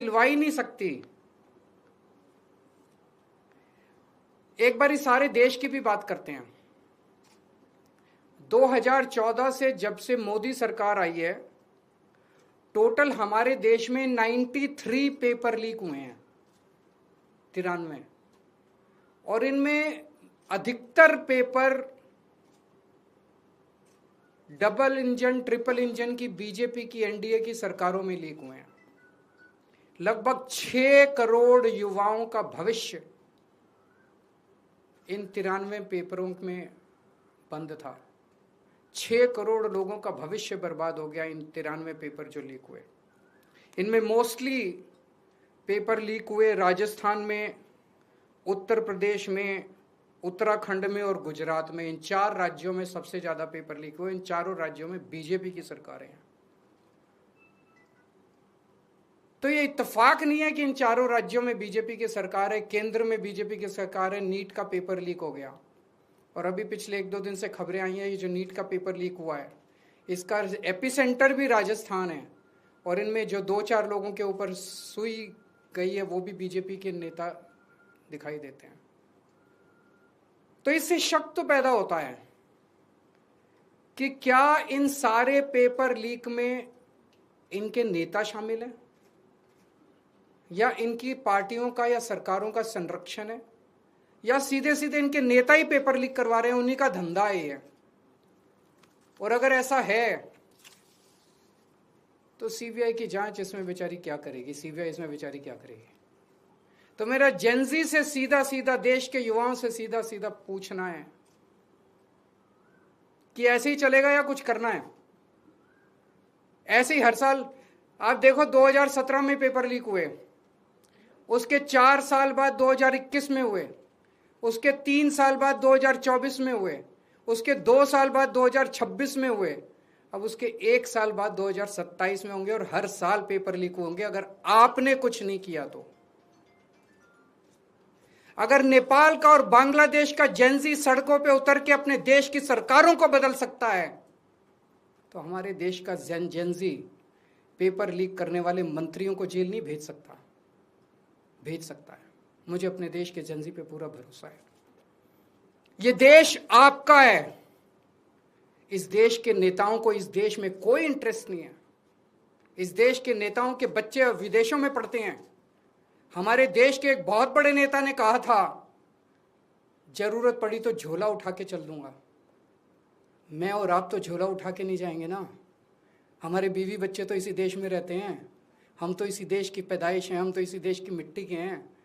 दिलवा ही नहीं सकती। एक बार सारे देश की भी बात करते हैं। 2014 से जब से मोदी सरकार आई है, टोटल हमारे देश में 93 पेपर लीक हुए हैं, 93, और इनमें अधिकतर paper double engine triple engine की बीजेपी की एनडीए की सरकारों में लीक हुए हैं। लगभग 6 करोड़ युवाओं का भविष्य इन 93 पेपरों में बंद था। 6 करोड़ लोगों का भविष्य बर्बाद हो गया इन 93 पेपर जो लीक हुए। इनमें मोस्टली पेपर लीक हुए राजस्थान में, उत्तर प्रदेश में, उत्तराखंड में और गुजरात में। इन 4 राज्यों में सबसे ज्यादा पेपर लीक हुए। इन चारों राज्यों में बीजेपी की सरकारें हैं। तो ये इत्तेफाक नहीं है कि इन चारों राज्यों में बीजेपी की सरकार है, केंद्र में बीजेपी की सरकार है। नीट का पेपर लीक हो गया, और अभी पिछले 1-2 दिन से खबरें आई हैं, ये जो नीट का पेपर लीक हुआ है, इसका एपिसेंटर भी राजस्थान है, और इनमें जो 2-4 लोगों के ऊपर सुई गई है वो भी बीजेपी के नेता दिखाई देते हैं। तो इससे शक तो पैदा होता है कि क्या इन सारे पेपर लीक में इनके नेता शामिल हैं, या इनकी पार्टियों का या सरकारों का संरक्षण है, या सीधे सीधे इनके नेता ही पेपर लीक करवा रहे हैं, उन्हीं का धंधा है। और अगर ऐसा है तो सीबीआई की जांच इसमें बेचारी क्या करेगी, सीबीआई इसमें बेचारी क्या करेगी। तो मेरा जेनजी से सीधा सीधा, देश के युवाओं से सीधा सीधा पूछना है कि ऐसे ही चलेगा या कुछ करना है। ऐसे ही हर साल आप देखो, 2017 में पेपर लीक हुए, उसके 4 साल बाद 2021 में हुए, उसके 3 साल बाद 2024 में हुए, उसके 2 साल बाद 2026 में हुए, अब उसके 1 साल बाद 2027 में होंगे, और हर साल पेपर लीक होंगे अगर आपने कुछ नहीं किया तो। अगर नेपाल का और बांग्लादेश का जेनजी सड़कों पे उतर के अपने देश की सरकारों को बदल सकता है, तो हमारे देश का जेनजी पेपर लीक करने वाले मंत्रियों को जेल नहीं भेज सकता है। मुझे अपने देश के जेनजी पे पूरा भरोसा है। ये देश आपका है। इस देश के नेताओं को इस देश में कोई इंटरेस्ट नहीं है। इस देश के नेताओं के बच्चे विदेशों में पढ़ते हैं। हमारे देश के एक बहुत बड़े नेता ने कहा था, जरूरत पड़ी तो झोला उठा के चल दूंगा। मैं और आप तो झोला उठा के नहीं जाएंगे ना। हमारे बीवी बच्चे तो इसी देश में रहते हैं, हम तो इसी देश की पैदाइश हैं, हम तो इसी देश की मिट्टी के हैं।